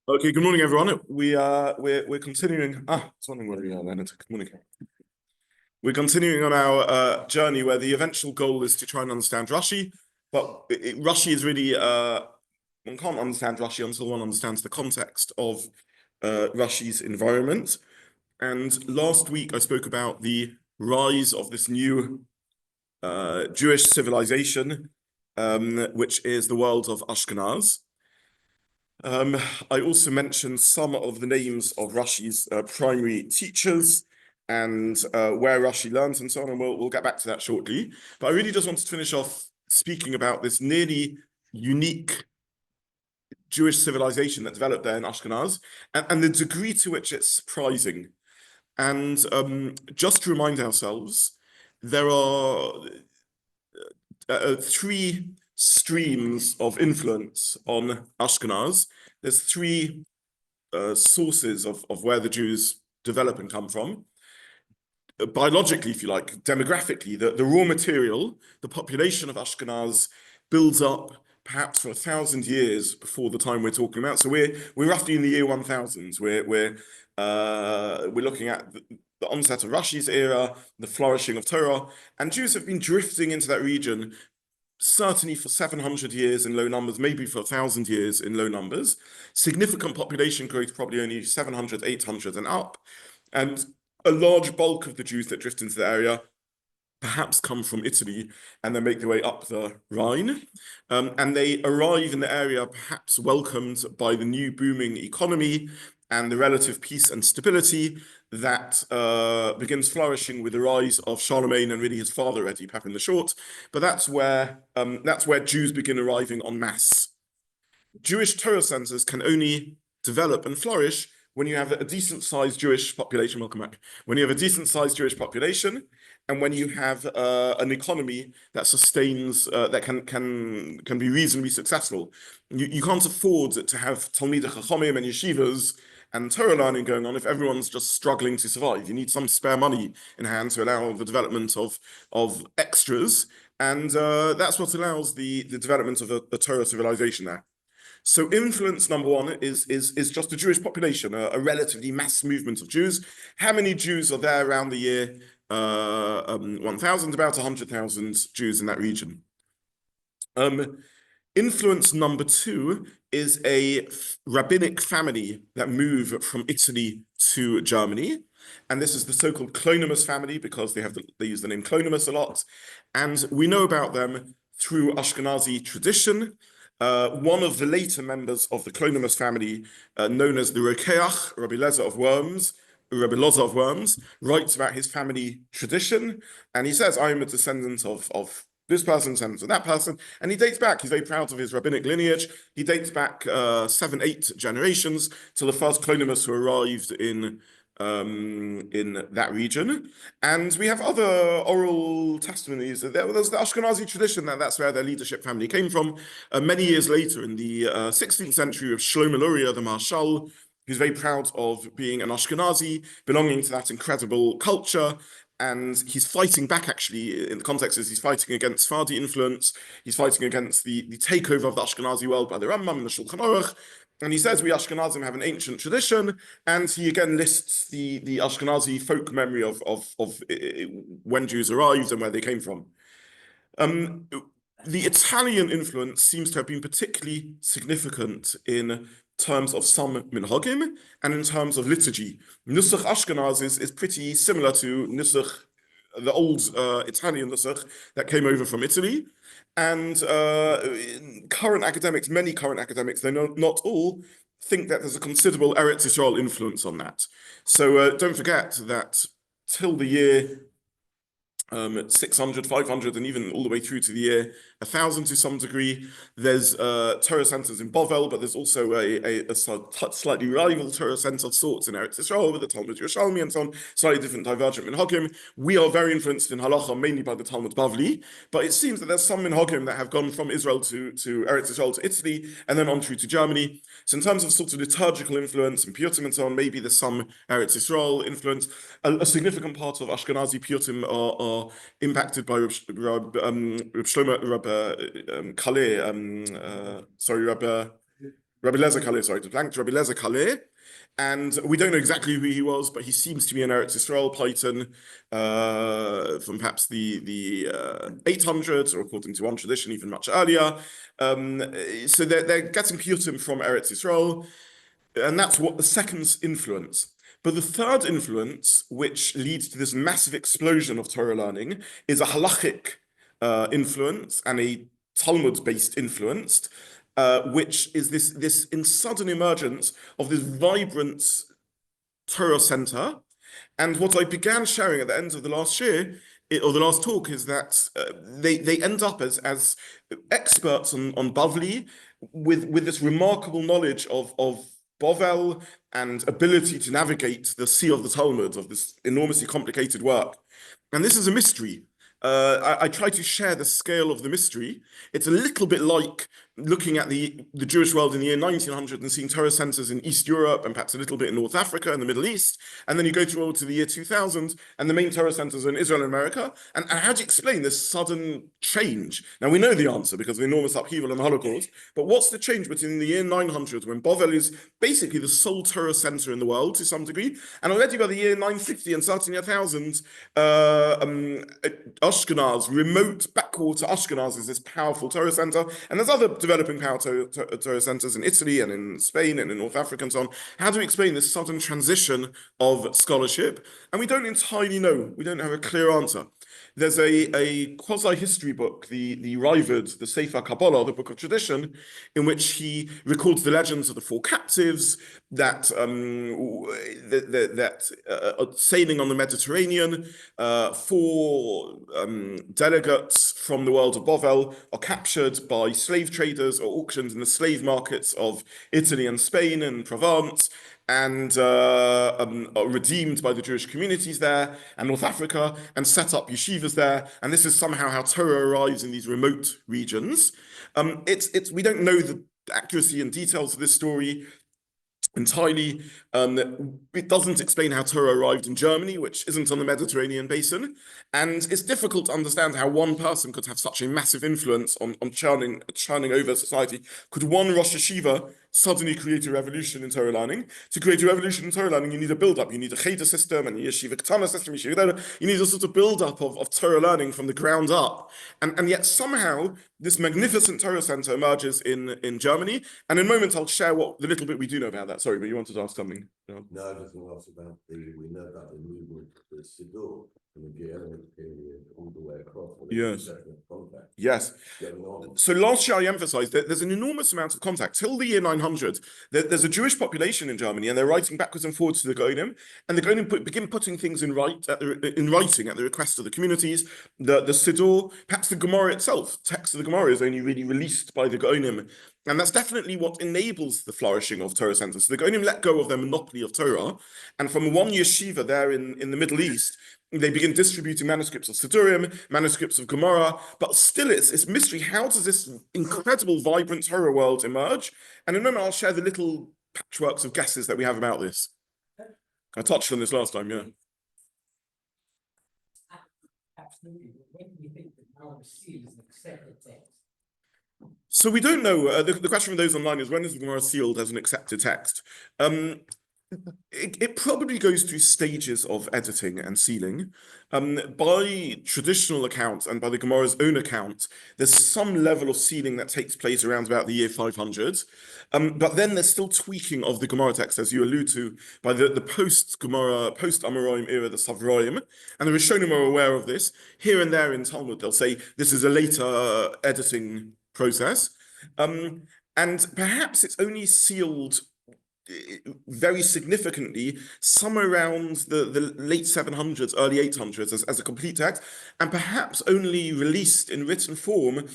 Okay, good morning, everyone. We're continuing. It's wondering where we are then to communicate. We're continuing on our journey where the eventual goal is to try and understand Rashi, but Rashi is really one can't understand Rashi until one understands the context of Rashi's environment. And last week I spoke about the rise of this new Jewish civilization, which is the world of Ashkenaz. I also mentioned some of the names of Rashi's primary teachers and where Rashi learns and so on, and we'll get back to that shortly. But I really just wanted to finish off speaking about this nearly unique Jewish civilization that developed there in Ashkenaz and the degree to which it's surprising. And just to remind ourselves, there are three streams of influence on Ashkenaz. There's three sources of where the Jews develop and come from. Biologically, if you like, demographically, the raw material, the population of Ashkenaz builds up perhaps for 1,000 years before the time we're talking about. So we're roughly in the year 1000. We're looking at the onset of Rashi's era, the flourishing of Torah, and Jews have been drifting into that region certainly for 700 years in low numbers, maybe for 1,000 years in low numbers. Significant population growth, probably only 700, 800 and up. And a large bulk of the Jews that drift into the area perhaps come from Italy and then make their way up the Rhine. And they arrive in the area perhaps welcomed by the new booming economy and the relative peace and stability that begins flourishing with the rise of Charlemagne and really his father, Eddie Papin the Short. But that's where Jews begin arriving en masse. Jewish Torah centers can only develop and flourish when you have a decent-sized Jewish population. Welcome back. When you have a decent-sized Jewish population, and when you have an economy that sustains, that can be reasonably successful. You can't afford to have Talmidei Chachamim and yeshivas and Torah learning going on if everyone's just struggling to survive. You need some spare money in hand to allow the development of extras, and that's what allows the development of a Torah civilization there. So influence number one is just the Jewish population, a relatively mass movement of Jews. How many Jews are there around the year 1000? About 100,000 Jews in that region. Influence number two is a rabbinic family that move from Italy to Germany. And this is the so-called Kalonymos family because they use the name Kalonymos a lot. And we know about them through Ashkenazi tradition. One of the later members of the Kalonymos family, known as the Rokeach, Rabbi Loza of Worms, writes about his family tradition, and he says, "I am a descendant of this person, descendant of that person," and he dates back. He's very proud of his rabbinic lineage. He dates back 7, 8 generations to the first Kalonymos who arrived in that region. And we have other oral testimonies. There's the Ashkenazi tradition that's where their leadership family came from. Many years later, in the 16th century, of Shlomo Luria, the Marshal, who's very proud of being an Ashkenazi, belonging to that incredible culture. And he's fighting back, actually, in the context is he's fighting against Sephardi influence. He's fighting against the takeover of the Ashkenazi world by the Rambam and the Shulchan Aruch. And he says we Ashkenazim have an ancient tradition, and he again lists the Ashkenazi folk memory of when Jews arrived and where they came from. The Italian influence seems to have been particularly significant in terms of some minhagim and in terms of liturgy. Nusach Ashkenaz is pretty similar to Nusach, the old Italian Nusach that came over from Italy. And many current academics, though not all, think that there's a considerable Eretz Yisrael influence on that. So don't forget that till the year 600, 500, and even all the way through to the year 1000 to some degree. There's Torah centers in Bovel, but there's also a slightly rival Torah center of sorts in Eretz Yisrael with the Talmud Yerushalmi and so on, slightly different divergent minhagim. We are very influenced in halacha mainly by the Talmud Bavli, but it seems that there's some minhagim that have gone from Israel to Eretz Yisrael to Italy and then on through to Germany. So in terms of sort of liturgical influence and Piyutim and so on, maybe there's some Eretz Yisrael influence. A significant part of Ashkenazi Piyutim are impacted by Shlomo, Rabbi Lezer Kaleh, sorry, to blank Rabbi Lezer Kaleh. And we don't know exactly who he was, but he seems to be an Eretz Yisrael Python from perhaps the 800s, or according to one tradition, even much earlier. So they're getting Piyutim from Eretz Yisrael, and that's what the second influence. But the third influence, which leads to this massive explosion of Torah learning, is a halachic influence and a Talmud-based influence, which is this in sudden emergence of this vibrant Torah center. And what I began sharing at the end of the last year, or the last talk, is that they end up as experts on Bavli with this remarkable knowledge of Bovel and ability to navigate the sea of the Talmud, of this enormously complicated work. And this is a mystery. I try to share the scale of the mystery. It's a little bit like looking at the Jewish world in the year 1900 and seeing Torah centers in East Europe and perhaps a little bit in North Africa and the Middle East. And then you go to the year 2000 and the main Torah centers are in Israel and America. And how do you explain this sudden change? Now, we know the answer because of the enormous upheaval and the Holocaust. But what's the change between the year 900, when Bovel is basically the sole Torah center in the world to some degree, and already by the year 950 and starting at 1000, Ashkenaz, remote backwater Ashkenaz, is this powerful Torah center, and there's other developing power Torah centers in Italy and in Spain and in North Africa and so on. How do we explain this sudden transition of scholarship? And we don't entirely know. We don't have a clear answer. There's a quasi-history book, the Ravid, the Sefer Kabbalah, the Book of Tradition, in which he records the legends of the four captives that sailing on the Mediterranean. Four delegates from the world of Bovel are captured by slave traders or auctioned in the slave markets of Italy and Spain and Provence, and are redeemed by the Jewish communities there and North Africa and set up yeshivas there. And this is somehow how Torah arrives in these remote regions. We don't know the accuracy and details of this story entirely. It doesn't explain how Torah arrived in Germany, which isn't on the Mediterranean basin. And it's difficult to understand how one person could have such a massive influence on churning over society. Could one Rosh Yeshiva suddenly create a revolution in Torah learning? To create a revolution in Torah learning, you need a build-up. You need a Cheder system and a Yeshiva Ketana system. You need a sort of build-up of Torah learning from the ground up. And yet somehow this magnificent Torah center emerges in Germany. And in a moment, I'll share the little bit we do know about that. Sorry, but you wanted to ask something. No, I just want to ask about we know about the movement of the Siddur from the Gaelic period all the way across. Yes. Yes. So last year I emphasized that there's an enormous amount of contact. Till the year 900, there's a Jewish population in Germany, and they're writing backwards and forwards to the Goyim, and the Goyim begin putting things in writing at the request of the communities. The Siddur, perhaps the Gemara itself, text of the Gemara is only really released by the Goyim. And that's definitely what enables the flourishing of Torah centers. So the Goyim let go of their monopoly of Torah, and from one yeshiva there in the Middle East, they begin distributing manuscripts of Siddurim, manuscripts of Gemara, but still it's mystery. How does this incredible, vibrant Torah world emerge? And in a moment, I'll share the little patchworks of guesses that we have about this. I touched on this last time, yeah. Absolutely. When do you think that Gemara sealed is an accepted text? So we don't know. The question from those online is, when is the Gemara sealed as an accepted text? It probably goes through stages of editing and sealing. By traditional accounts and by the Gemara's own account, there's some level of sealing that takes place around about the year 500. But then there's still tweaking of the Gemara text, as you allude to, by the post-Gemara, post-Amoraim era, the Savroim. And the Rishonim are aware of this. Here and there in Talmud, they'll say this is a later editing process. And perhaps it's only sealed very significantly somewhere around the late 700s, early 800s as a complete text, and perhaps only released in written form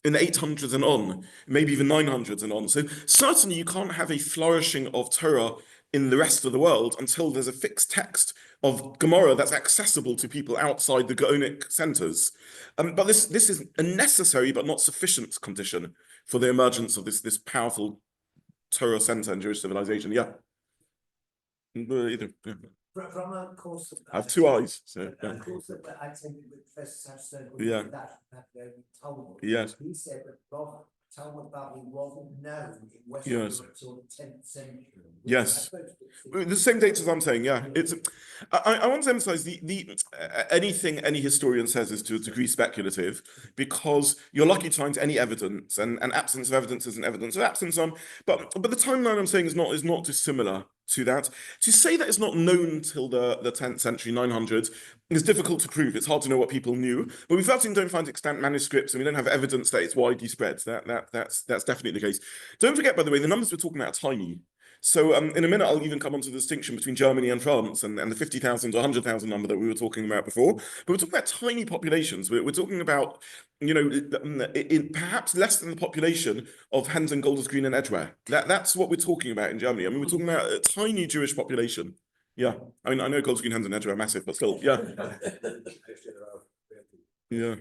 in the 800s and on, maybe even 900s and on. So certainly you can't have a flourishing of Torah in the rest of the world until there's a fixed text of Gemara that's accessible to people outside the Gaonic centers. But this is a necessary but not sufficient condition for the emergence of this powerful Torah center and Jewish civilization. Yeah. Either. Yeah. From a course of I have two eyes. So, a course that I attended with Professor Sanchez, yeah. that Talmud. Yes. He said that Talmud Baalei wasn't known in Western Yes. Europe until the 10th century. Yes. I suppose it's- The same dates as I'm saying, yeah. It's I want to emphasize the anything any historian says is to a degree speculative, because you're lucky to find any evidence, and absence of evidence isn't evidence of absence on. But the timeline I'm saying is not dissimilar to that. To say that it's not known till the 10th century, 900, is difficult to prove. It's hard to know what people knew. But we certainly don't find extant manuscripts, and we don't have evidence that it's widely spread. That's definitely the case. Don't forget, by the way, the numbers we're talking about are tiny. So in a minute, I'll even come on to the distinction between Germany and France, and the 50,000 or 100,000 number that we were talking about before. But we're talking about tiny populations. We're talking about, in perhaps less than the population of Hensen, Golders Green, and Edgware. That's what we're talking about in Germany. I mean, we're talking about a tiny Jewish population. Yeah, I mean, I know Golders Green, Hensen, and Edgware are massive, but still, yeah. Yeah,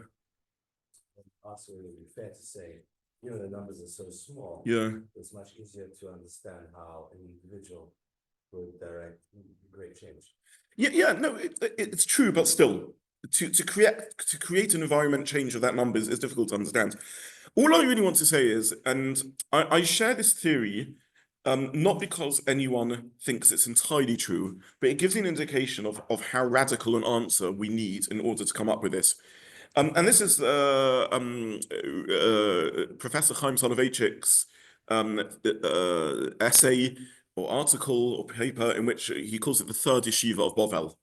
Also, it would be fair to say, the numbers are so small. yeah. It's much easier to understand how an individual would direct great change. Yeah, no, it's true, but still, to create an environment change of that number is difficult to understand. All I really want to say is, and I share this theory, not because anyone thinks it's entirely true, but it gives you an indication of how radical an answer we need in order to come up with this. And this is Professor Chaim Soloveitchik's essay or article or paper in which he calls it the third yeshiva of Bovel.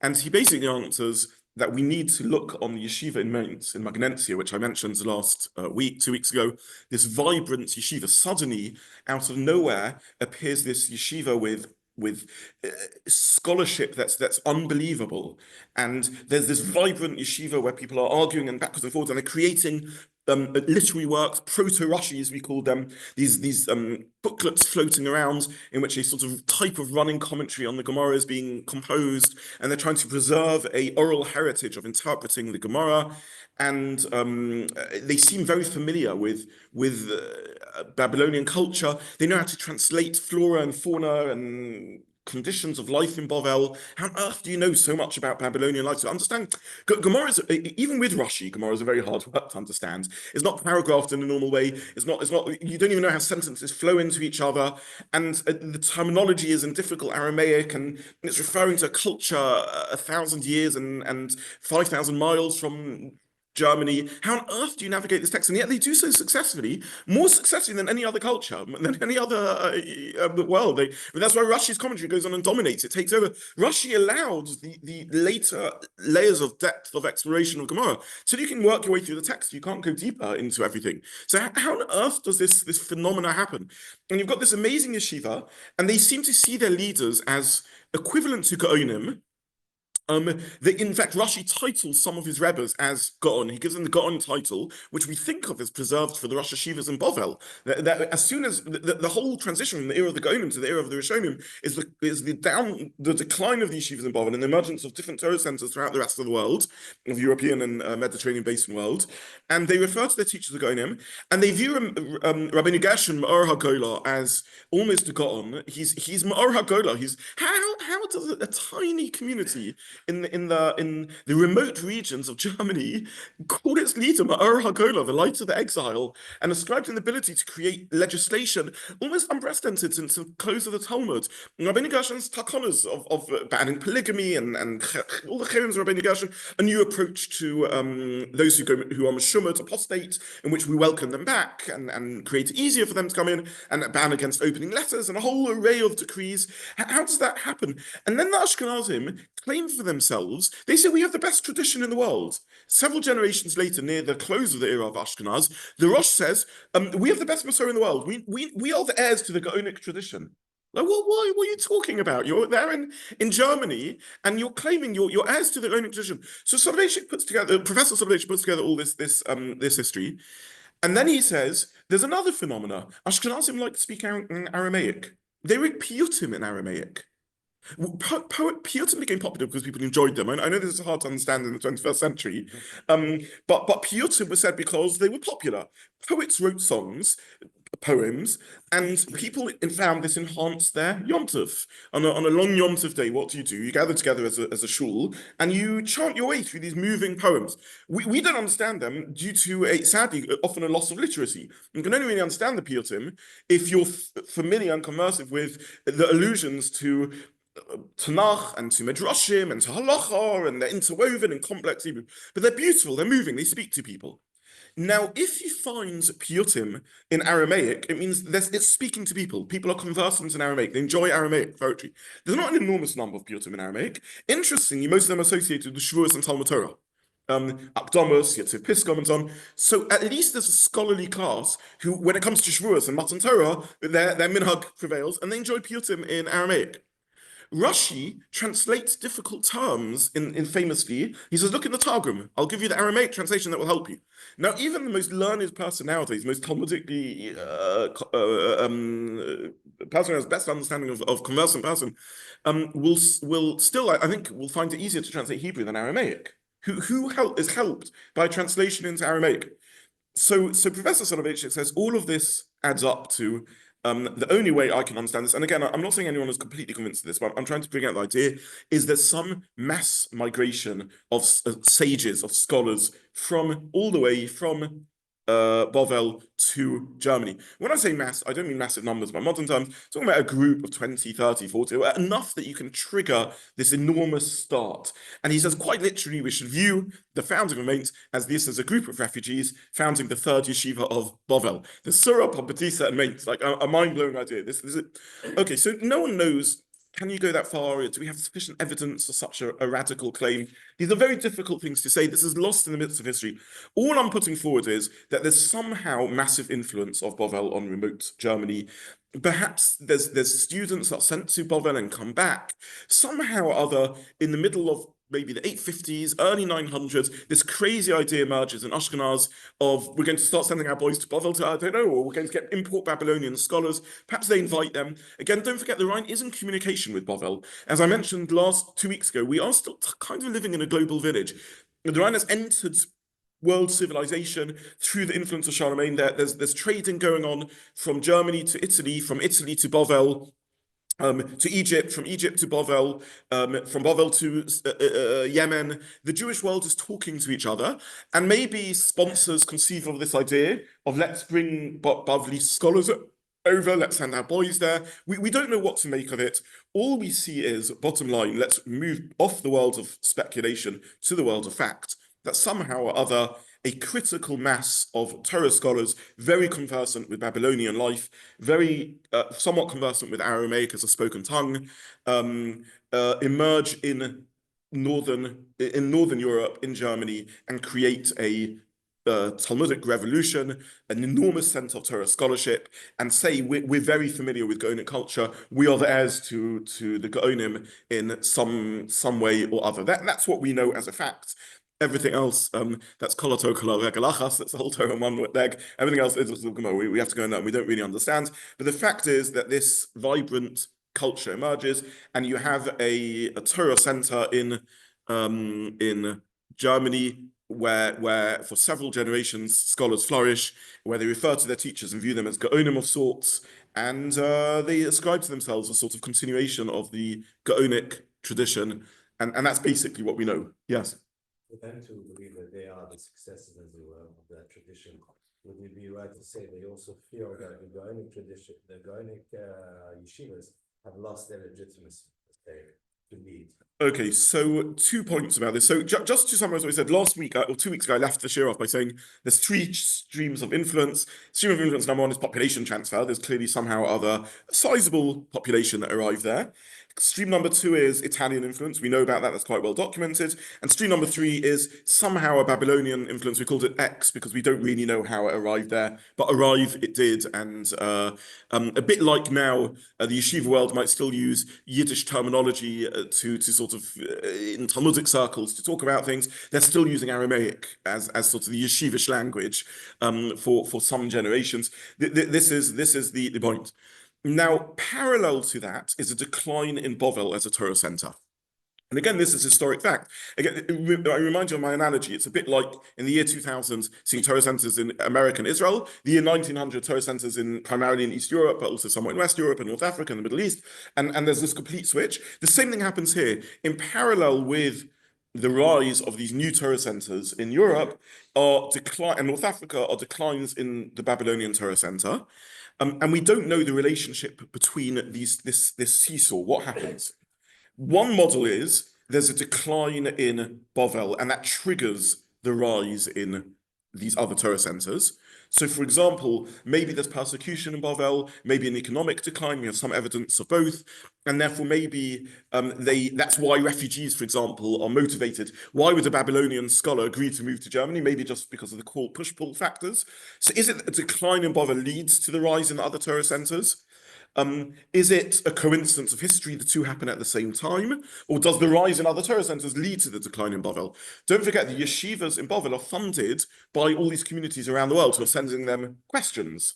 And he basically answers that we need to look on the yeshiva in Mainz, in Magnesia, which I mentioned last 2 weeks ago, this vibrant yeshiva. Suddenly, out of nowhere, appears this yeshiva with scholarship that's unbelievable, and there's this vibrant yeshiva where people are arguing and backwards and forwards, and they're creating literary works, proto-Rashi as we call them, these booklets floating around in which a sort of type of running commentary on the Gemara is being composed, and they're trying to preserve a oral heritage of interpreting the Gemara, and they seem very familiar with Babylonian culture. They know how to translate flora and fauna and conditions of life in Bovel. How on earth do you know so much about Babylonian life? To understand, Gemara is, even with Rashi, Gemara is a very hard work to understand. It's not paragraphed in a normal way. It's not, you don't even know how sentences flow into each other. And the terminology is in difficult Aramaic, and it's referring to a culture 1,000 years and 5,000 miles from Germany. How on earth do you navigate this text? And yet they do so successfully, more successfully than any other culture, than any other world. That's why Rashi's commentary goes on and dominates. It takes over. Rashi allowed the later layers of depth of exploration of Gemara. So you can work your way through the text. You can't go deeper into everything. So how on earth does this phenomena happen? And you've got this amazing yeshiva, and they seem to see their leaders as equivalent to Gaonim. In fact, Rashi titles some of his rebbes as Gaon. He gives them the Gaon title, which we think of as preserved for the Rosh Hashivas in Bovel. That as soon as the whole transition from the era of the Gaonim to the era of the Rishonim is the decline of the yeshivas in Bovel and the emergence of different Torah centers throughout the rest of the world, of European and Mediterranean basin world. And they refer to their teachers, the Gaonim, and they view Rabbi Gershon Ma'or HaGola as almost a Gaon. He's Ma'or HaGola. How does a tiny community in the remote regions of Germany called its leader Ma'or HaGola, the light of the exile, and ascribed an ability to create legislation almost unprecedented since the close of the Talmud. Rabbi Gershon's takonas of banning polygamy and all the cherems of Rabbi Gershon, a new approach to those who are meshumad, apostate, in which we welcome them back and create it easier for them to come in, and a ban against opening letters and a whole array of decrees. How does that happen? And then the Ashkenazim claim for themselves, they say we have the best tradition in the world. Several generations later, near the close of the era of Ashkenaz, the Rosh says, we have the best Masorah in the world. We are the heirs to the Gaonic tradition. Like, what are you talking about? You're there in Germany, and you're claiming you're heirs to the Gaonic tradition. So Professor Soloveitchik puts together all this history, and then he says, there's another phenomena. Ashkenazim like to speak Aramaic. They read Piyutim in Aramaic. Piyutim became popular because people enjoyed them. I know this is hard to understand in the 21st century, but Piyutim was said because they were popular. Poets wrote songs. poems, and people found this enhanced their Yom Tov. On a long Yom Tov day, what do? You gather together as a shul, and you chant your way through these moving poems. We don't understand them due to, sadly, often a loss of literacy. You can only really understand the Piyutim if you're familiar and conversant with the allusions to Tanakh and to Midrashim and to Halacha, and they're interwoven in complex Hebrew. But they're beautiful, they're moving, they speak to people. Now, if you find Piyutim in Aramaic, it means it's speaking to people. People are conversant in Aramaic. They enjoy Aramaic poetry. There's not an enormous number of Piyutim in Aramaic. Interestingly, most of them are associated with Shavuos and Talmud Torah. Akdomus, Yetziv Piskom, and so on. So at least there's a scholarly class who, when it comes to Shavuos and Matan Torah, their minhag prevails, and they enjoy Piyutim in Aramaic. Rashi translates difficult terms in famously. He says, look in the Targum. I'll give you the Aramaic translation that will help you. Now, even the most learned person nowadays, most Talmudically person who has best understanding of conversant person, will still, I think, will find it easier to translate Hebrew than Aramaic. Who is helped by translation into Aramaic? So Professor Soloveitchik says all of this adds up to the only way I can understand this, and again, I'm not saying anyone is completely convinced of this, but I'm trying to bring out the idea, is there's some mass migration of sages, of scholars, from all the way from Bovel to Germany. When I say mass, I don't mean massive numbers by modern terms. I'm talking about a group of 20, 30, 40, enough that you can trigger this enormous start. And he says, quite literally, we should view the founding of Mainz as this as a group of refugees founding the third yeshiva of Bovel. The Surah, Pompetisa, and Mainz, like a mind-blowing idea. This is it. Okay, so no one knows. Can you go that far? Do we have sufficient evidence for such a radical claim? These are very difficult things to say. This is lost in the midst of history. All I'm putting forward is that there's somehow massive influence of Bovel on remote Germany. Perhaps there's students that are sent to Bovel and come back. Somehow or other, in the middle of maybe the 850s, early 900s, this crazy idea emerges in Ashkenaz of we're going to start sending our boys to Bovel to, I don't know, or we're going to import Babylonian scholars. Perhaps they invite them. Again, don't forget the Rhine is in communication with Bovel. As I mentioned 2 weeks ago, we are still kind of living in a global village. The Rhine has entered world civilization through the influence of Charlemagne. There's trading going on from Germany to Italy, from Italy to Bovel, to Egypt, from Egypt to Bovel, from Bovel to Yemen. The Jewish world is talking to each other, and maybe sponsors conceive of this idea of let's bring Bavli scholars over, let's send our boys there. We don't know what to make of it. All we see is, bottom line, let's move off the world of speculation to the world of fact, that somehow or other a critical mass of Torah scholars, very conversant with Babylonian life, very somewhat conversant with Aramaic as a spoken tongue, emerge in northern Europe, in Germany, and create a Talmudic revolution, an enormous sense of Torah scholarship, and say we're very familiar with Gaonic culture. We are the heirs to the Gaonim in some way or other. That's what we know as a fact. Everything else, that's kolato kolaregalachas, that's the whole Torah one leg. Everything else is we have to go in that, and we don't really understand. But the fact is that this vibrant culture emerges, and you have a Torah center in Germany where for several generations scholars flourish, where they refer to their teachers and view them as Gaonim of sorts, and they ascribe to themselves a sort of continuation of the Gaonic tradition, and that's basically what we know. Yes. For them to believe that they are the successors, as it were, of that tradition, would it be right to say they also feel that the Gaonic tradition, the Gaonic yeshivas have lost their legitimacy as they to lead? Okay, so 2 points about this. So just to summarize what we said last week, or 2 weeks ago, I left the share off by saying there's 3 streams of influence. Stream of influence number 1 is population transfer. There's clearly somehow or other a sizable population that arrived there. Stream number 2 is Italian influence. We know about that. That's quite well documented. And stream number 3 is somehow a Babylonian influence. We called it X because we don't really know how it arrived there, but arrive it did. And a bit like now, the yeshiva world might still use Yiddish terminology to sort of in Talmudic circles to talk about things. They're still using Aramaic as sort of the yeshivish language for some generations. This is the point. Now, parallel to that is a decline in Bovel as a Torah center. And again, this is historic fact. Again, I remind you of my analogy. It's a bit like in the year 2000, seeing Torah centers in America and Israel, the year 1900, Torah centers primarily in East Europe, but also somewhat in West Europe and North Africa and the Middle East. And there's this complete switch. The same thing happens here. In parallel with the rise of these new Torah centers in Europe and North Africa are declines in the Babylonian Torah center. And we don't know the relationship between this seesaw. What happens? One model is there's a decline in Bovel, and that triggers the rise in these other Torah centers. So, for example, maybe there's persecution in Bovel, maybe an economic decline. We have some evidence of both, and therefore maybe that's why refugees, for example, are motivated. Why would a Babylonian scholar agree to move to Germany? Maybe just because of the push-pull factors. So, is it a decline in Bovel leads to the rise in the other Torah centers? Is it a coincidence of history the two happen at the same time? Or does the rise in other Torah centers lead to the decline in Bovel? Don't forget the yeshivas in Bovel are funded by all these communities around the world who are sending them questions.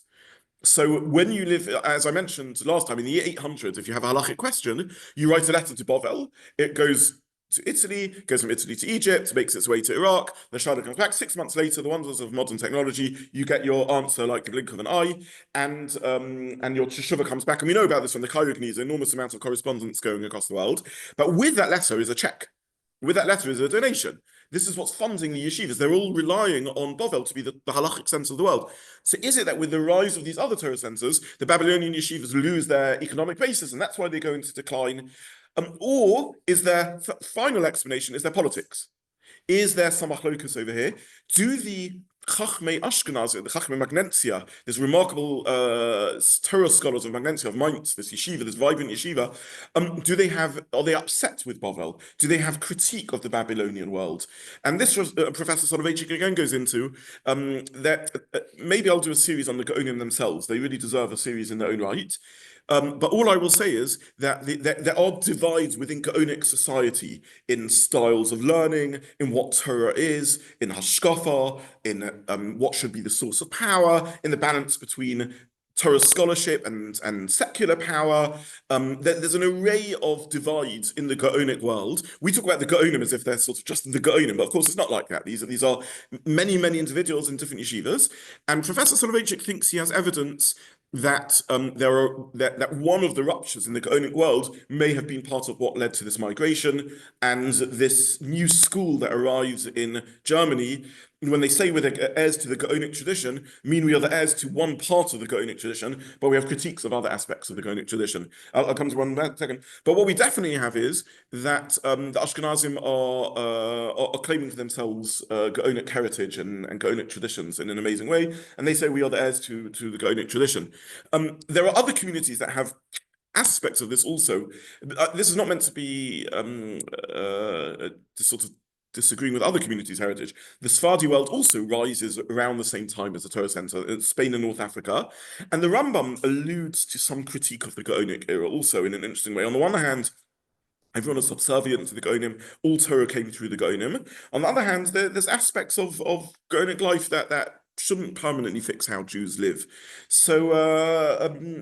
So when you live, as I mentioned last time, in the year 800, if you have a halachic question, you write a letter to Bovel. It goes to Italy, goes from Italy to Egypt, makes its way to Iraq. The Shada comes back 6 months later. The wonders of modern technology, you get your answer like the blink of an eye, and your teshuva comes back. And we know about this from the Carolingian, enormous amount of correspondence going across the world. But with that letter is a check. With that letter is a donation. This is what's funding the yeshivas. They're all relying on Bovel to be the halachic center of the world. So is it that with the rise of these other Torah centers, the Babylonian yeshivas lose their economic basis, and that's why they go into decline? Or is their final explanation, is their politics? Is there some machlokus over here? Do the Chachmei Ashkenaz, the Chachmei Magnesia, this remarkable Torah scholars of Magnesia, of Mainz, this yeshiva, this vibrant yeshiva, are they upset with Bovel? Do they have critique of the Babylonian world? And this Professor Soloveitchik again goes into that maybe I'll do a series on the Gaonim themselves. They really deserve a series in their own right. But all I will say is that there are divides within Gaonic society in styles of learning, in what Torah is, in hashkafa, in what should be the source of power, in the balance between Torah scholarship and secular power. There's an array of divides in the Gaonic world. We talk about the Gaonim as if they're sort of just the Gaonim, but of course it's not like that. These are many individuals in different yeshivas. And Professor Soloveitchik thinks he has evidence that that one of the ruptures in the Gaonic world may have been part of what led to this migration and this new school that arrives in Germany. When they say we're the heirs to the Gaonic tradition, mean we are the heirs to one part of the Gaonic tradition, but we have critiques of other aspects of the Gaonic tradition. I'll come to one in a second. But what we definitely have is that the Ashkenazim are claiming for themselves Gaonic heritage and Gaonic traditions in an amazing way, and they say we are the heirs to the Gaonic tradition. There are other communities that have aspects of this also. This is not meant to be sort of disagreeing with other communities' heritage. The Sephardi world also rises around the same time as the Torah Center in Spain and North Africa. And the Rambam alludes to some critique of the Gaonic era also in an interesting way. On the one hand, everyone is subservient to the Gaonim. All Torah came through the Gaonim. On the other hand, there's aspects of Gaonic life that shouldn't permanently fix how Jews live. So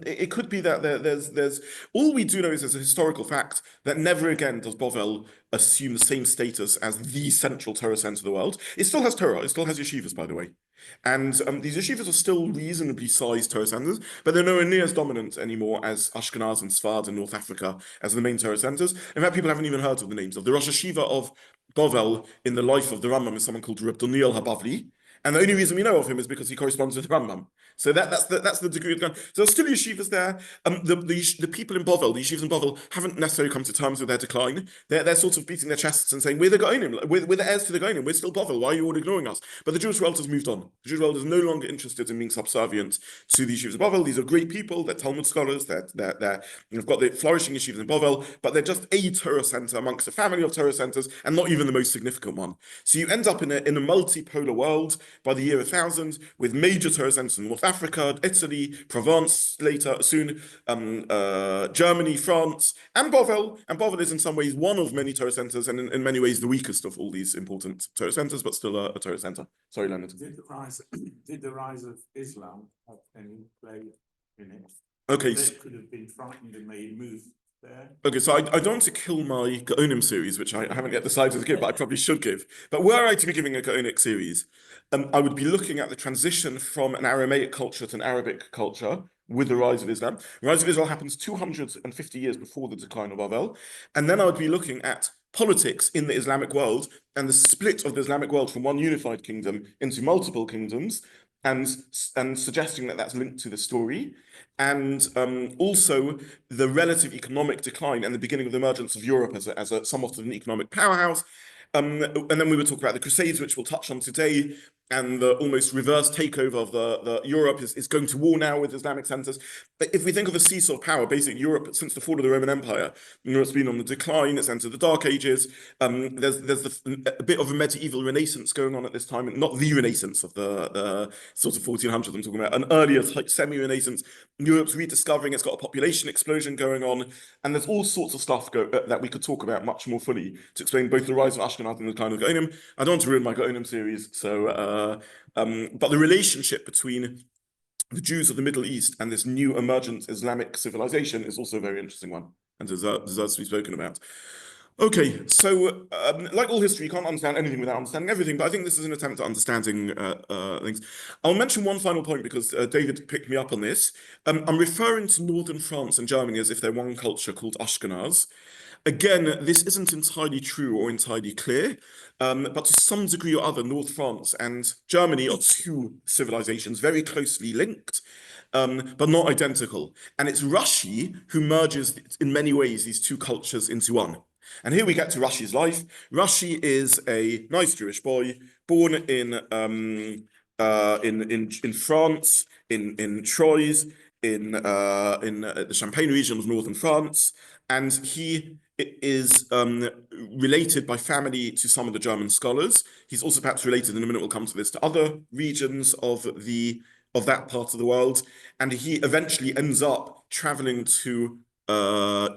it could be that there's all we do know is there's a historical fact that never again does Bovel assume the same status as the central Torah center of the world. It still has Torah, it still has yeshivas, by the way. And these yeshivas are still reasonably sized Torah centers, but they're nowhere near as dominant anymore as Ashkenaz and Sfard and North Africa as the main Torah centers. In fact, people haven't even heard of the names of the Rosh Hashiva of Bovel in the life of the Rambam is someone called Reb Daniel Habavli. And the only reason we know of him is because he corresponds with the Rambam. So that's the degree of gun. So there's still yeshivas there. The people in Bovel, the yeshivas in Bovel, haven't necessarily come to terms with their decline. They're sort of beating their chests and saying, we're the Gaonim, we're the heirs to the Gaonim, we're still Bovel, why are you all ignoring us? But the Jewish world has moved on. The Jewish world is no longer interested in being subservient to the yeshivas of Bovel. These are great people, they're Talmud scholars, they've got the flourishing yeshivas in Bovel, but they're just a Torah center amongst a family of Torah centers and not even the most significant one. So you end up in a multipolar world by the year 1000 with major Torah centers in North Africa, Italy, Provence soon, Germany, France, and Bovel. And Bovel is in some ways one of many Torah centers and in many ways the weakest of all these important Torah centers, but still a Torah center. Sorry, Leonard. Did the rise of Islam have any play in it? Okay. They could have been frightened and made move there? Okay, so I don't want to kill my Gaonim series, which I haven't yet decided to give, but I probably should give. But were I to be giving a Gaonic series, I would be looking at the transition from an Aramaic culture to an Arabic culture with the rise of Islam. The rise of Israel happens 250 years before the decline of Babel. And then I would be looking at politics in the Islamic world and the split of the Islamic world from one unified kingdom into multiple kingdoms, and suggesting that that's linked to the story, and also the relative economic decline and the beginning of the emergence of Europe as a somewhat of an economic powerhouse. And then we would talk about the Crusades, which we'll touch on today, and the almost reverse takeover of the Europe is going to war now with Islamic centers. But if we think of the seesaw of power, basically Europe, since the fall of the Roman Empire, it's been on the decline, it's entered the Dark Ages. There's a bit of a medieval renaissance going on at this time, and not the Renaissance of the sort of 1400s, I'm talking about an earlier semi-Renaissance. Europe's rediscovering, it's got a population explosion going on, and there's all sorts of stuff that we could talk about much more fully to explain both the rise of Ashkenaz and the decline of Gaonim. I don't want to ruin my Gaonim series, so but the relationship between the Jews of the Middle East and this new emergent Islamic civilization is also a very interesting one and deserves to be spoken about. Okay, so like all history, you can't understand anything without understanding everything, but I think this is an attempt at understanding things. I'll mention one final point because David picked me up on this. I'm referring to northern France and Germany as if they're one culture called Ashkenaz. Again, this isn't entirely true or entirely clear, but to some degree or other, North France and Germany are two civilizations very closely linked, but not identical. And it's Rashi who merges, in many ways, these two cultures into one. And here we get to Rashi's life. Rashi is a nice Jewish boy born in France, in Troyes, in the Champagne region of northern France, and he is related by family to some of the German scholars. He's also perhaps related, in a minute we'll come to this, to other regions of that part of the world, and he eventually ends up traveling to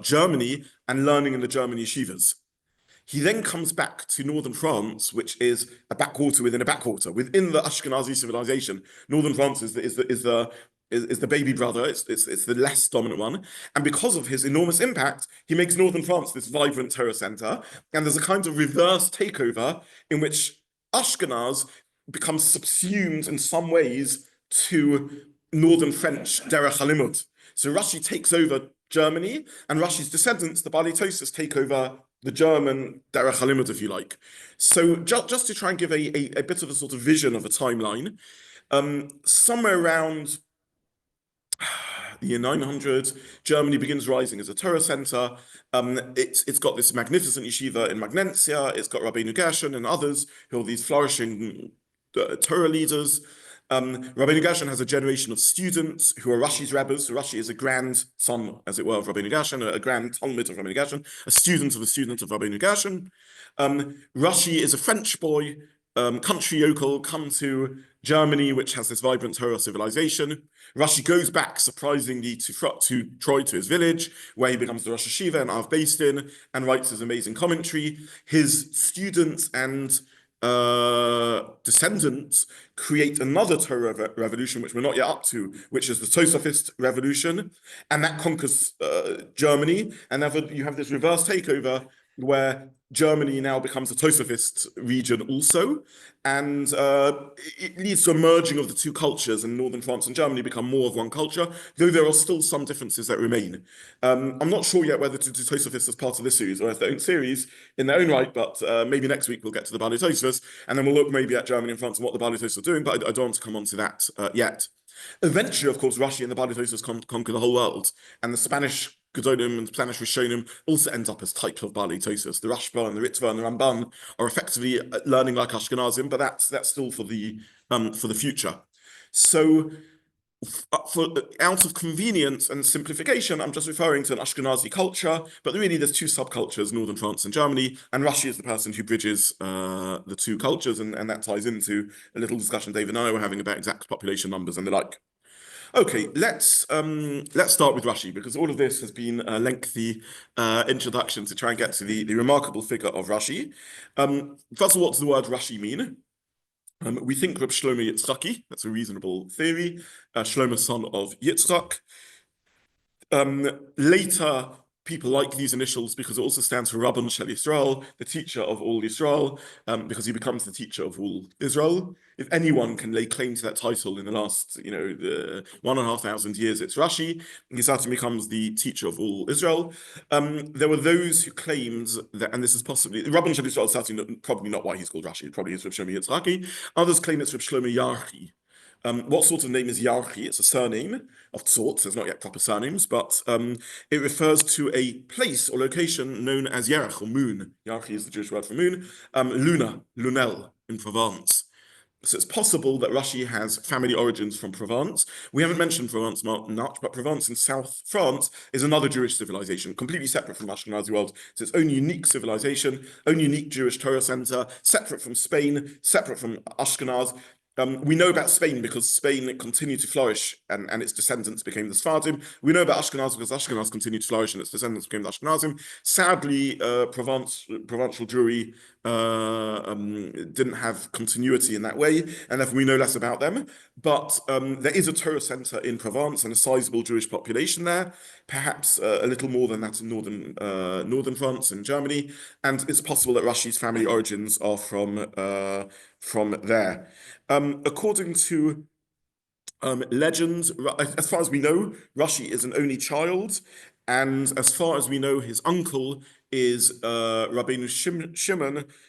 Germany and learning in the German yeshivas. He then comes back to northern France, which is a backwater within a backwater. Within the Ashkenazi civilization, northern France is the baby brother, it's the less dominant one. And because of his enormous impact, he makes northern France this vibrant Torah center. And there's a kind of reverse takeover in which Ashkenaz becomes subsumed in some ways to northern French derech halimud. So Rashi takes over Germany, and Rashi's descendants, the Baalei take over the German derech halimud, if you like. So just to try and give a bit of a sort of vision of a timeline, somewhere around the year 900, Germany begins rising as a Torah center. It's got this magnificent yeshiva in Magnesia. It's got Rabbi Gershon and others who are these flourishing Torah leaders. Rabbi Gershon has a generation of students who are Rashi's rabbis. So Rashi is a grandson, as it were, of Rabbi Gershon, a grand Talmud of Rabbi Gershon, a student of Rabbi Gershon. Rashi is a French boy, country yokel, come to Germany, which has this vibrant Torah civilization. Rashi goes back, surprisingly, to Troy, to his village, where he becomes the Rosh Hashiva and Av Beis Din, and writes his amazing commentary. His students and descendants create another Torah revolution, which we're not yet up to, which is the Tosafist revolution, and that conquers Germany. And therefore, you have this reverse takeover where Germany now becomes a Tosafist region also, and it leads to a merging of the two cultures, and northern France and Germany become more of one culture, though there are still some differences that remain. I'm not sure yet whether to do Tosafists as part of this series or as their own series in their own right, but maybe next week we'll get to the Baalei Tosafos, and then we'll look maybe at Germany and France and what the Baalei Tosafos are doing, but I don't want to come on to that yet. Eventually, of course, Rashi and the Baalei Tosafos conquer the whole world, and the Spanish Gedolim and Spanish Rishonim also end up as types of Baalei Tosafos. The Rashba and the Ritva and the Ramban are effectively learning like Ashkenazim, but that's still for the future. So, out of convenience and simplification, I'm just referring to an Ashkenazi culture, but really there's two subcultures, northern France and Germany, and Rashi is the person who bridges the two cultures, and that ties into a little discussion David and I were having about exact population numbers and the like. Okay, let's start with Rashi, because all of this has been a lengthy introduction to try and get to the remarkable figure of Rashi. First of all, what does the word Rashi mean? We think of Shlomo Yitzchaki, that's a reasonable theory, Shlomo, son of Yitzchak. Later, people like these initials because it also stands for Rabban Shel Yisrael, the teacher of all Yisrael, because he becomes the teacher of all Israel. If anyone can lay claim to that title in the last, the 1,500 years, it's Rashi. He certainly becomes the teacher of all Israel. There were those who claimed that, and this is possibly, Rabban Shel Yisrael is certainly probably not why he's called Rashi, it probably is Rav Shlomo Yitzchaki. Others claim it's Rav Shlomo Yarchi. What sort of name is Yarchi? It's a surname of sorts. There's not yet proper surnames, but it refers to a place or location known as Yerach, or moon. Yarchi is the Jewish word for moon. Luna, Lunel in Provence. So it's possible that Rashi has family origins from Provence. We haven't mentioned Provence much, but Provence in South France is another Jewish civilization, completely separate from Ashkenazi world. It's its own unique civilization, own unique Jewish Torah center, separate from Spain, separate from Ashkenaz. We know about Spain because Spain continued to flourish and its descendants became the Sephardim. We know about Ashkenaz because Ashkenaz continued to flourish and its descendants became the Ashkenazim. Sadly, provincial Jewry didn't have continuity in that way, and therefore we know less about them. But there is a Torah center in Provence and a sizable Jewish population there, perhaps a little more than that in northern France and Germany. And it's possible that Rashi's family origins are from there. According to legends, as far as we know, Rashi is an only child, and as far as we know, his uncle is Rabbeinu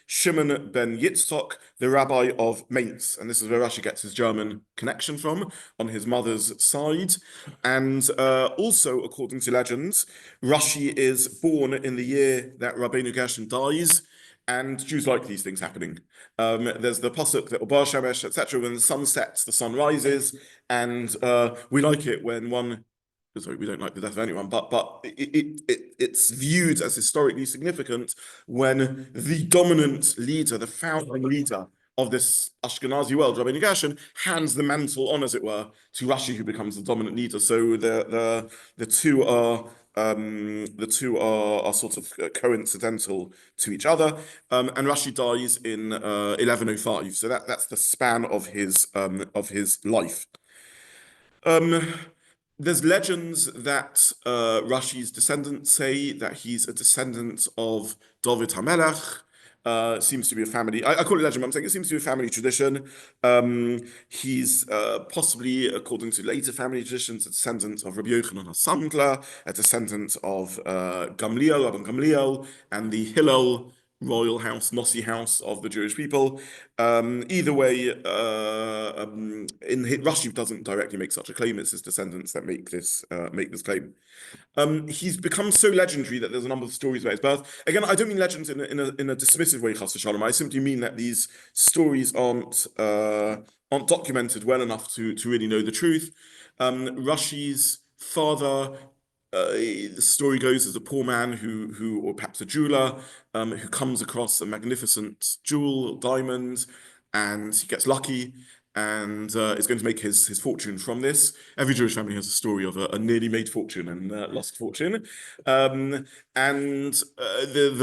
Shimon ben Yitzchak, the rabbi of Mainz, and this is where Rashi gets his German connection from on his mother's side. And also, according to legends, Rashi is born in the year that Rabbeinu Gershon dies. And Jews like these things happening. There's the pasuk that Obar Shemesh, etc. When the sun sets, the sun rises, and we like it when one. Sorry, we don't like the death of anyone, but it's viewed as historically significant when the dominant leader, the founding leader of this Ashkenazi world, Rabbeinu Gershon, hands the mantle on, as it were, to Rashi, who becomes the dominant leader. So the two are sort of coincidental to each other. And Rashi dies in 1105. So that's the span of his life. There's legends that Rashi's descendants say that he's a descendant of David HaMelech. Seems to be a family, I call it legend, but I'm saying it seems to be a family tradition. He's possibly, according to later family traditions, a descendant of Rabbi Yochanan HaSandler, a descendant of Gamliel, Rabban Gamliel, and the Hillel royal house, Nossi house of the Jewish people. Either way, Rashi doesn't directly make such a claim. It's his descendants that make this claim. He's become so legendary that there's a number of stories about his birth. Again, I don't mean legends in a dismissive way, Chas v'shalom. I simply mean that these stories aren't documented well enough to really know the truth. Rashi's father, the story goes, as a poor man who or perhaps a jeweler, who comes across a magnificent jewel, diamond, and he gets lucky and is going to make his fortune from this. Every Jewish family has a story of a nearly made fortune and lost fortune. The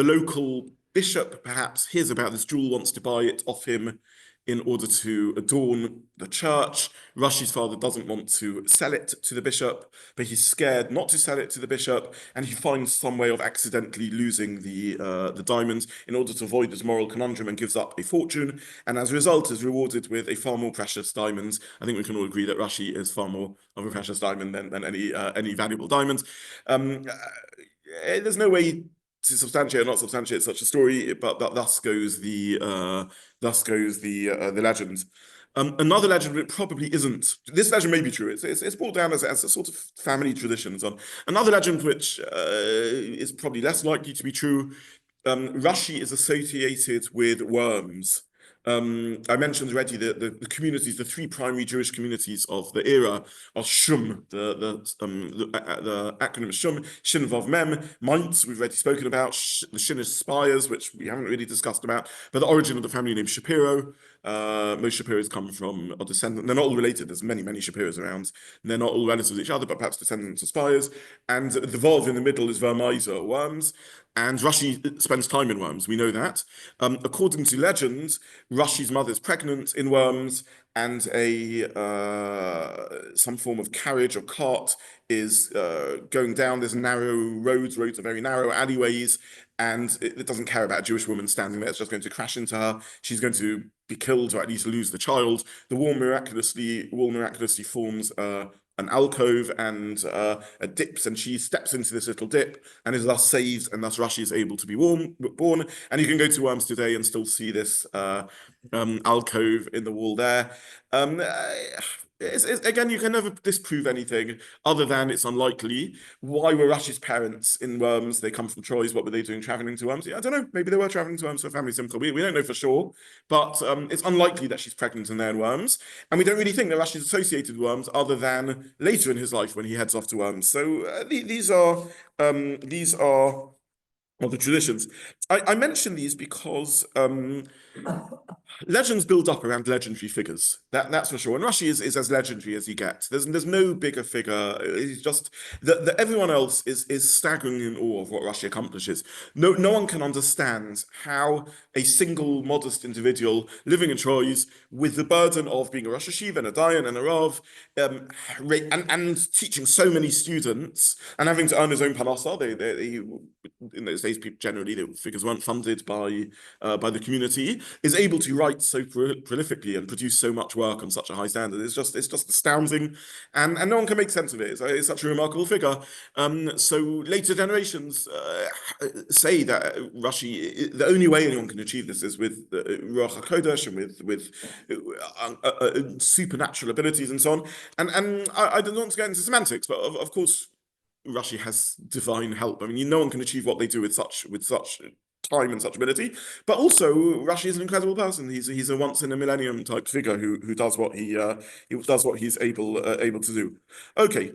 local bishop perhaps hears about this jewel, wants to buy it off him in order to adorn the church. Rashi's father doesn't want to sell it to the bishop, but he's scared not to sell it to the bishop, and he finds some way of accidentally losing the diamonds in order to avoid this moral conundrum, and gives up a fortune, and as a result is rewarded with a far more precious diamond. I think we can all agree that Rashi is far more of a precious diamond than any valuable diamond. There's no way to substantiate or not substantiate such a story, but thus goes the legend. Another legend, which probably isn't. This legend may be true. It's brought down as a sort of family tradition and so on. Another legend, which is probably less likely to be true. Rashi is associated with worms. I mentioned already the communities, the three primary Jewish communities of the era are Shum, the acronym is Shum, Shin Vav Mem, Mainz, we've already spoken about, the Shinish Spires, which we haven't really discussed about, but the origin of the family name Shapiro. Most Shapiros come from a descendant. They're not all related. There's many Shapiros around. And they're not all relatives of each other, but perhaps descendants of Spires. And the Vav in the middle is Vermeiser, worms. And Rashi spends time in worms. We know that. According to legend, Rashi's mother is pregnant in worms, and some form of carriage or cart is going down. There's narrow roads are very narrow, alleyways, and it doesn't care about a Jewish woman standing there. It's just going to crash into her. She's going to be killed or at least lose the child. The wall miraculously forms an alcove and dips, and she steps into this little dip and is thus saved, and thus Rashi is able to be born. And you can go to Worms today and still see this alcove in the wall there. Again, you can never disprove anything other than it's unlikely. Why were Rashi's parents in Worms? They come from Troyes. What were they doing traveling to Worms? Yeah, I don't know. Maybe they were traveling to Worms for family simcha. We don't know for sure, but it's unlikely that she's pregnant and they're in Worms. And we don't really think that Rashi's associated with Worms other than later in his life when he heads off to Worms. So these are the traditions. I mention these because legends build up around legendary figures. That's for sure. And Rashi is as legendary as he gets. There's no bigger figure. He's just everyone else is staggering in awe of what Rashi accomplishes. No one can understand how a single modest individual living in Troyes with the burden of being a Rosh Hashiva and a Dayan and a Rav, and teaching so many students and having to earn his own parnasa. In those days, generally the figures weren't funded by the community, is able to write so prolifically and produce so much work on such a high standard. It's just astounding, and no one can make sense of it. It's such a remarkable figure. So later generations say that Rashi, the only way anyone can achieve this is with Ruach HaKodesh and with supernatural abilities and so on. And I don't want to get into semantics, but of course Rashi has divine help. I mean, no one can achieve what they do with such time and such ability. But also, Rashi is an incredible person. He's a once in a millennium type figure who does what he does what he's able to do. Okay,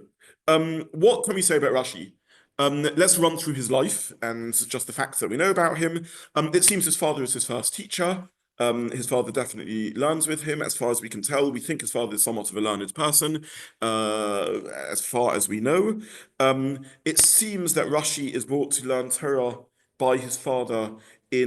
what can we say about Rashi? Let's run through his life and just the facts that we know about him. It seems his father is his first teacher. His father definitely learns with him, as far as we can tell. We think his father is somewhat of a learned person, as far as we know. It seems that Rashi is brought to learn Torah by his father at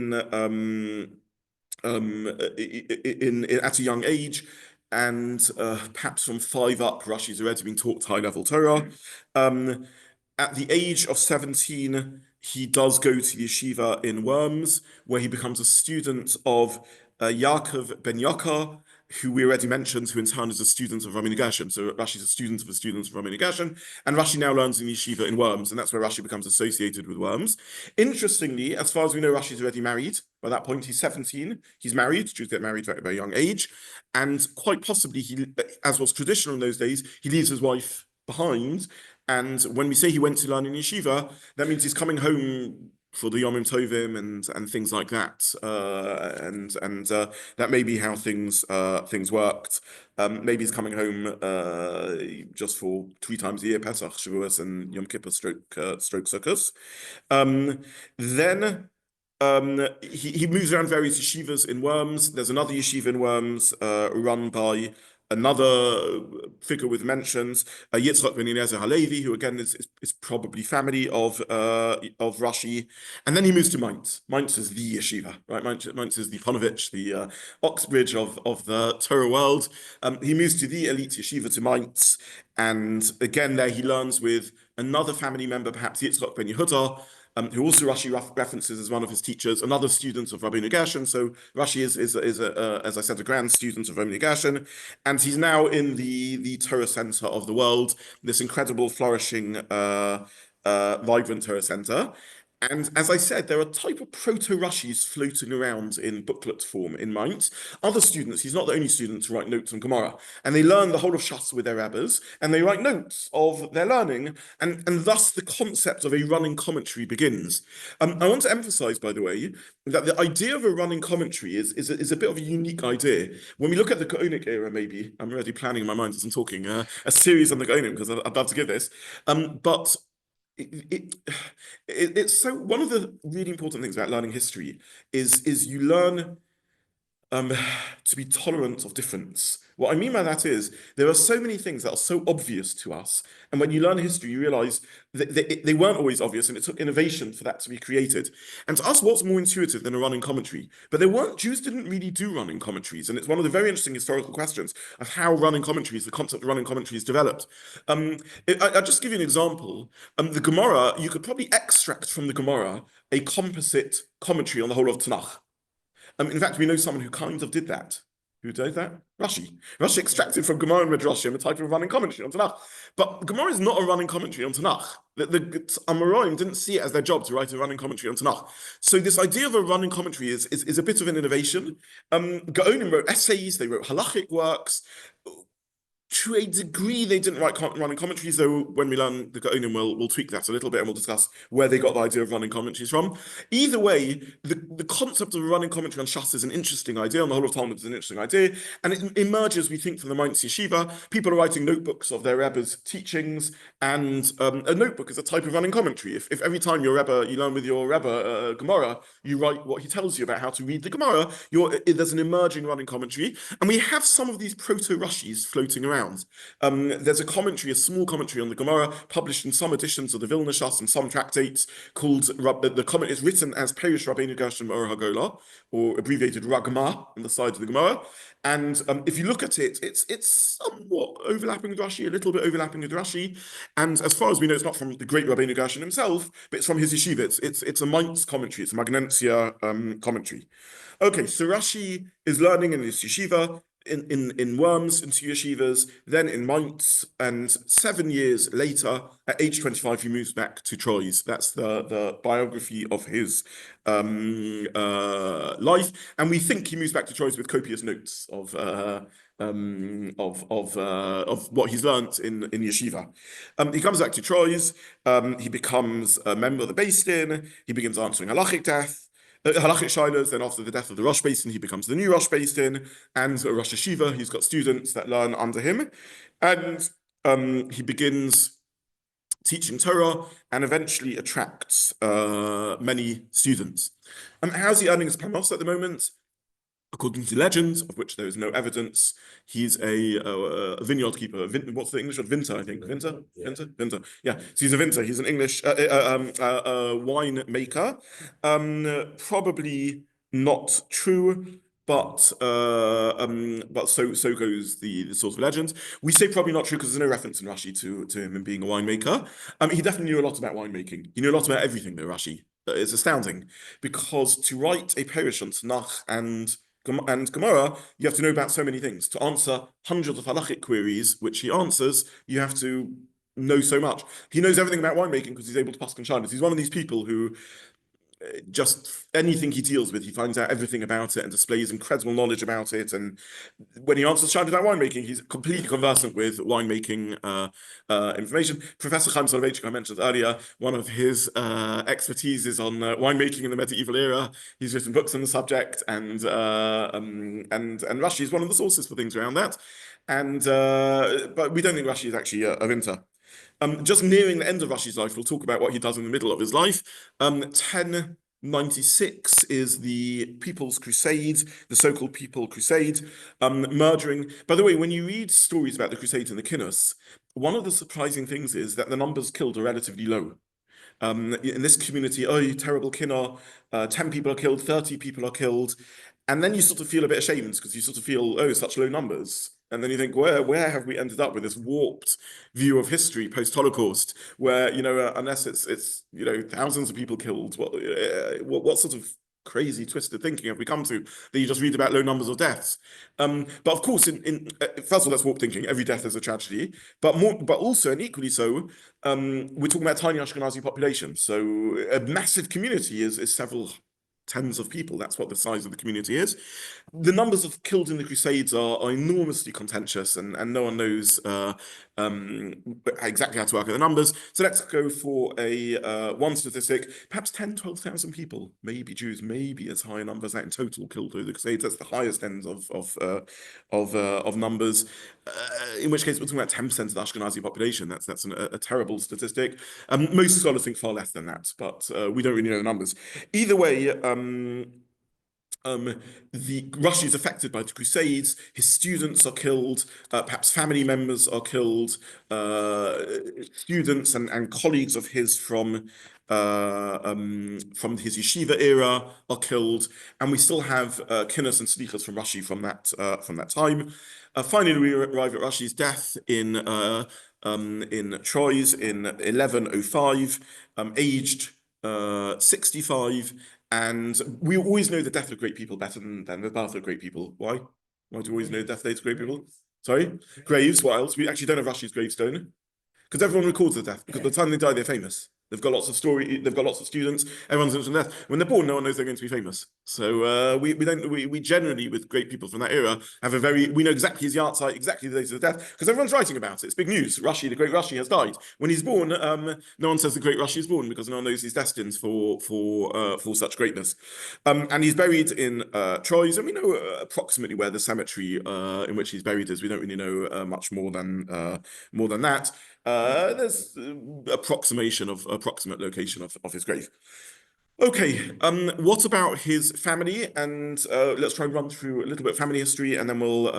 a young age, and perhaps from 5 up, Rashi's already been taught high-level Torah. At the age of 17, he does go to the yeshiva in Worms, where he becomes a student of Yaakov ben Yakar, who we already mentioned, who in turn is a student of Rabbi Gershon. So Rashi's a student of a student of Rabbi Gershon, and Rashi now learns in yeshiva in Worms, and that's where Rashi becomes associated with Worms. Interestingly, as far as we know, Rashi's already married. By that point, he's 17. He's married. Jews get married at a very young age, and quite possibly, as was traditional in those days, he leaves his wife behind. And when we say he went to learn in yeshiva, that means he's coming home for the Yomim Tovim and things like that, and that may be how things worked. Maybe he's coming home just for 3 times a year, Pesach, Shavuos, and Yom Kippur stroke Sukkos. Then he moves around various yeshivas in Worms. There's another yeshiva in Worms run by another figure with mentions, Yitzchaki ben Eliezer Halevi, who again is probably family of Rashi, and then he moves to Mainz. Mainz is the yeshiva, right? Mainz is the Ponovich, the Oxbridge of the Torah world. He moves to the elite yeshiva to Mainz, and again there he learns with another family member, perhaps Yitzchaki ben Yehuda, who also Rashi references as one of his teachers, another student of Rabbi Gershon. So Rashi is as I said, a grand student of Rabbi Gershon, and he's now in the Torah center of the world, this incredible, flourishing, vibrant Torah center. And as I said, there are a type of proto-Rashis floating around in booklet form in Mainz. Other students, he's not the only student to write notes on Gemara, and they learn the whole of Shas with their rabbis, and they write notes of their learning, and thus the concept of a running commentary begins. I want to emphasize, by the way, that the idea of a running commentary is a bit of a unique idea. When we look at the Gaonic era, maybe, I'm already planning in my mind as I'm talking, a series on the Gaonim, because I'd love to give this, but it's so one of the really important things about learning history is you learn to be tolerant of difference. What I mean by that is there are so many things that are so obvious to us, and when you learn history, you realize that they weren't always obvious, and it took innovation for that to be created. And to us, what's more intuitive than a running commentary? But Jews didn't really do running commentaries, and it's one of the very interesting historical questions of how running commentaries, the concept of running commentaries, developed. I'll just give you an example. The Gemara, you could probably extract from the Gemara a composite commentary on the whole of Tanakh. In fact, we know someone who kind of did that. Who did that? Rashi. Rashi extracted from Gemara and Midrashim a type of running commentary on Tanakh. But Gemara is not a running commentary on Tanakh. The Amoraim didn't see it as their job to write a running commentary on Tanakh. So this idea of a running commentary is a bit of an innovation. Gaonim wrote essays, they wrote halachic works. To a degree, they didn't write running commentaries, though when we learn the Gaonim, we'll tweak that a little bit and we'll discuss where they got the idea of running commentaries from. Either way, the concept of a running commentary on Shas is an interesting idea, and the whole of Talmud is an interesting idea, and it emerges, we think, from the Mainz Yeshiva. People are writing notebooks of their Rebbe's teachings, and a notebook is a type of running commentary. If every time you learn with your Rebbe Gemara, you write what he tells you about how to read the Gemara, there's an emerging running commentary, and we have some of these proto-Rashis floating around. There's a commentary, a small commentary on the Gemara, published in some editions of the Vilna Shas and some tractates, called, the comment is written as Perish Rabbeinu Gershom Or HaGola, or abbreviated Ragma, on the side of the Gemara. And if you look at it, it's somewhat overlapping with Rashi, a little bit overlapping with Rashi. And as far as we know, it's not from the great Rabbeinu Gershom himself, but it's from his yeshiva. It's a Mainz commentary, it's a Magnencia commentary. Okay, so Rashi is learning in his yeshiva, in Worms, into yeshivas, then in Mainz, and 7 years later, at age 25, he moves back to Troyes. That's the biography of his life, and we think he moves back to Troyes with copious notes of what he's learnt in yeshiva. He comes back to Troyes. He becomes a member of the Beis Din. He begins answering halachic shilas. Then after the death of the Rosh Beis Din, he becomes the new Rosh Beis Din, and a Rosh Yeshiva. He's got students that learn under him, and he begins teaching Torah and eventually attracts many students. How's he earning his panos at the moment? According to legends, of which there is no evidence, he's a vineyard keeper. What's the English word? Vinter, I think. Vinter? Yeah. Vinter. Yeah. So he's a vinter. He's an English wine maker. Probably not true, but so goes the source of legends. We say probably not true because there's no reference in Rashi to him being a winemaker. He definitely knew a lot about winemaking. He knew a lot about everything, though, Rashi. It's astounding, because to write a perush on Tanakh and Gemara, you have to know about so many things. To answer hundreds of halachic queries, which he answers, you have to know so much. He knows everything about winemaking because he's able to pass conscience. He's one of these people who just anything he deals with, he finds out everything about it and displays incredible knowledge about it. And when he answers challenges about winemaking, he's completely conversant with winemaking information. Professor Chaim Soloveitchik, I mentioned earlier, one of his expertise is on winemaking in the medieval era. He's written books on the subject, and Rashi is one of the sources for things around that. And but we don't think Rashi is actually a vinter. Just nearing the end of Rashi's life, we'll talk about what he does in the middle of his life. 1096 is the People's Crusade, the so-called People Crusade, murdering. By the way, when you read stories about the Crusades in the Kinnos, one of the surprising things is that the numbers killed are relatively low. In this community, terrible Kinnar, 10 people are killed, 30 people are killed. And then you sort of feel a bit ashamed because you sort of feel, such low numbers. And then you think, where have we ended up with this warped view of history post-Holocaust, where, unless it's thousands of people killed, what sort of crazy twisted thinking have we come to that you just read about low numbers of deaths? But of course, first of all, that's warped thinking. Every death is a tragedy, but also and equally so, we're talking about tiny Ashkenazi population. So a massive community is several tens of people. That's what the size of the community is. The numbers of killed in the Crusades are enormously contentious, and no one knows exactly how to work out the numbers. So let's go for one statistic, perhaps 12,000 people, maybe Jews, maybe as high a number as that in total killed through the Crusades. That's the highest end of numbers. In which case, we're talking about 10% of the Ashkenazi population. That's a terrible statistic. Most scholars think far less than that, but we don't really know the numbers. Either way, The Rashi is affected by the Crusades. His students are killed. Perhaps family members are killed. Students and colleagues of his from his yeshiva era are killed, and we still have kinnos and slichas from Rashi from that time. Finally, we arrive at Rashi's death in Troyes in 1105, aged 65. And we always know the death of great people better than the birth of great people. Why? Why do we always know the death dates of great people? Sorry? Graves, what else? We actually don't have Rashi's gravestone. Because everyone records the death. Because by the time they die, they're famous. They've got lots of they've got lots of students, everyone's interested in death. When they're born, no one knows they're going to be famous. So we generally, with great people from that era, we know exactly his yard site, exactly the date of the death, because everyone's writing about it. It's big news. Rashi, the great Rashi, has died. When he's born, no one says the great Rashi is born, because no one knows he's destined for such greatness. And he's buried in Troyes, and we know approximately where the cemetery in which he's buried is. We don't really know much more than that. There's approximate location of his grave. Okay, what about his family? And let's try and run through a little bit of family history, and then we'll,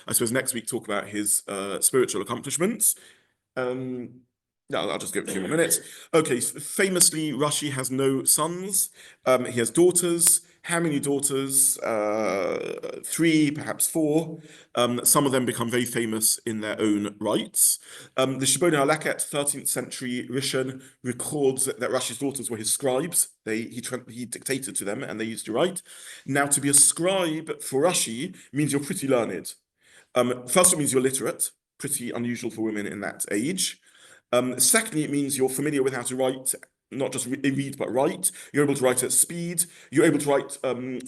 I suppose, next week talk about his spiritual accomplishments. No, I'll just give it a few more minutes. Okay, so famously, Rashi has no sons. He has daughters. How many daughters? 3, perhaps 4. Some of them become very famous in their own rights. The Shibbono Haleket, 13th century Rishon, records that Rashi's daughters were his scribes. He dictated to them, and they used to write. Now, to be a scribe for Rashi means you're pretty learned. First, it means you're literate, pretty unusual for women in that age. Secondly, it means you're familiar with how to write, not just read, but write. You're able to write at speed. You're able to write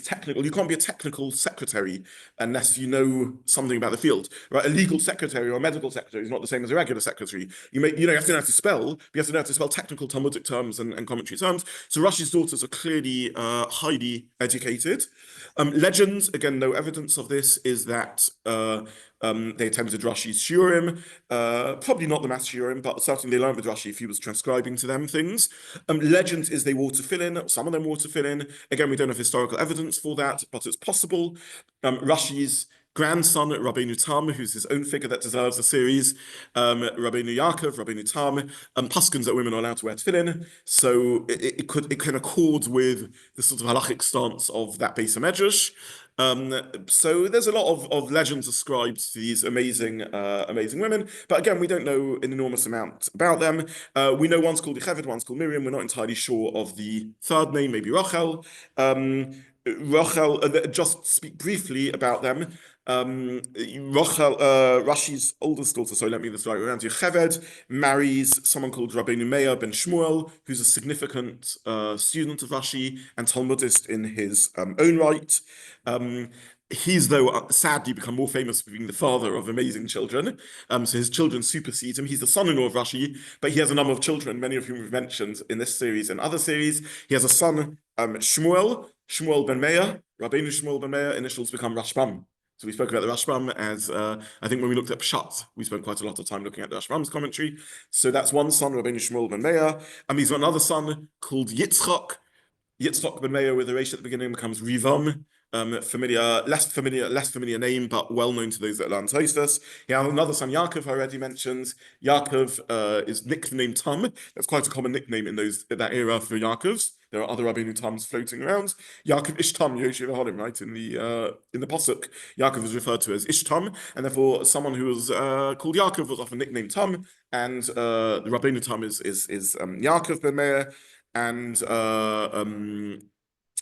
technical. You can't be a technical secretary unless you know something about the field, right? A legal secretary or a medical secretary is not the same as a regular secretary. You have to know how to spell, but you have to know how to spell technical Talmudic terms and commentary terms. So Rashi's daughters are clearly highly educated. Legends, again, no evidence of this, is that they attended Rashi's shiurim, probably not the mass shiurim, but certainly they learned with Rashi if he was transcribing to them things. Legend is they wore tefillin, some of them wore tefillin. Again, we don't have historical evidence for that, but it's possible. Rashi's grandson, Rabbeinu Tam, who's his own figure that deserves a series, Rabbeinu Yaakov, Rabbeinu Tam, paskins that women are allowed to wear tefillin, so it can accord with the sort of halachic stance of that Beis HaMedrash. So there's a lot of legends ascribed to these amazing women, but again, we don't know an enormous amount about them. We know one's called Yocheved, one's called Miriam. We're not entirely sure of the third name, maybe Rachel. Just speak briefly about them. Rachel, Rashi's oldest daughter, so let me this right around. Yocheved marries someone called Rabbeinu Meir ben Shmuel, who's a significant student of Rashi and Talmudist in his own right. He's, though, sadly become more famous for being the father of amazing children. So his children supersede him. He's the son-in-law of Rashi, but he has a number of children, many of whom we've mentioned in this series and other series. He has a son, Shmuel ben Meir. Rabbeinu Shmuel ben Meir, initials become Rashbam. So we spoke about the Rashbam as, I think when we looked at Pshat, we spent quite a lot of time looking at the Rashbam's commentary. So that's one son, Rabbeinu Shmuel ben Meir. He's got another son called Yitzchak. Yitzchak ben Meir with a resh at the beginning becomes Rivam. Less familiar name, but well known to those that learn Tosafot. He has another son, Yaakov, I already mentioned. Yaakov is nicknamed Tam. That's quite a common nickname in that era for Yaakovs. There are other Rabbeinu Tams floating around. Yaakov Ishtam Yoshev Aholim, right? In the pasuk, Yaakov is referred to as Ishtam, and therefore someone who was called Yaakov was often nicknamed Tam, and the Rabbeinu Tam is Yaakov ben Meir, and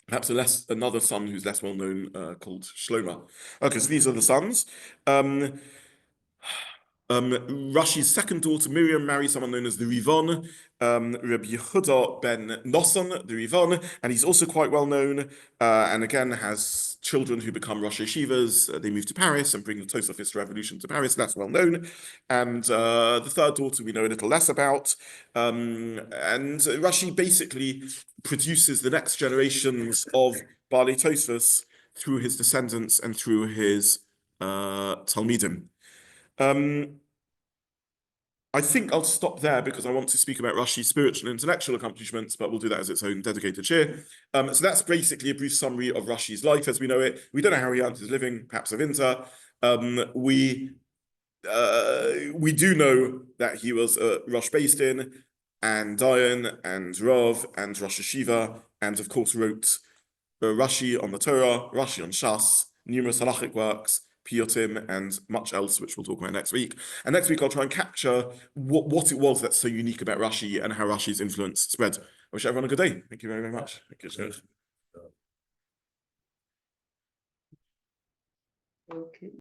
perhaps another son who's less well known called Shlomo. Okay, so these are the sons. Rashi's second daughter, Miriam, marries someone known as the Rivon, Rabbi Yehuda ben Nosson, the Rivon, and he's also quite well known, and again has children who become Rosh Yeshivas. They move to Paris and bring the Tosafist revolution to Paris, that's well known. And the third daughter we know a little less about. And Rashi basically produces the next generations of Baalei Tosafos through his descendants and through his Talmidim. I think I'll stop there because I want to speak about Rashi's spiritual and intellectual accomplishments, but we'll do that as its own dedicated share. So that's basically a brief summary of Rashi's life as we know it. We don't know how he earned his living, perhaps a winter. We do know that he was Rosh Beis Din and Dayan and Rav and Rosh Hashiva, and of course wrote Rashi on the Torah, Rashi on Shas, numerous halachic works, Piyutim, and much else, which we'll talk about next week. And next week, I'll try and capture what it was that's so unique about Rashi and how Rashi's influence spread. I wish everyone a good day. Thank you very, very much. Thank you, sir. Okay.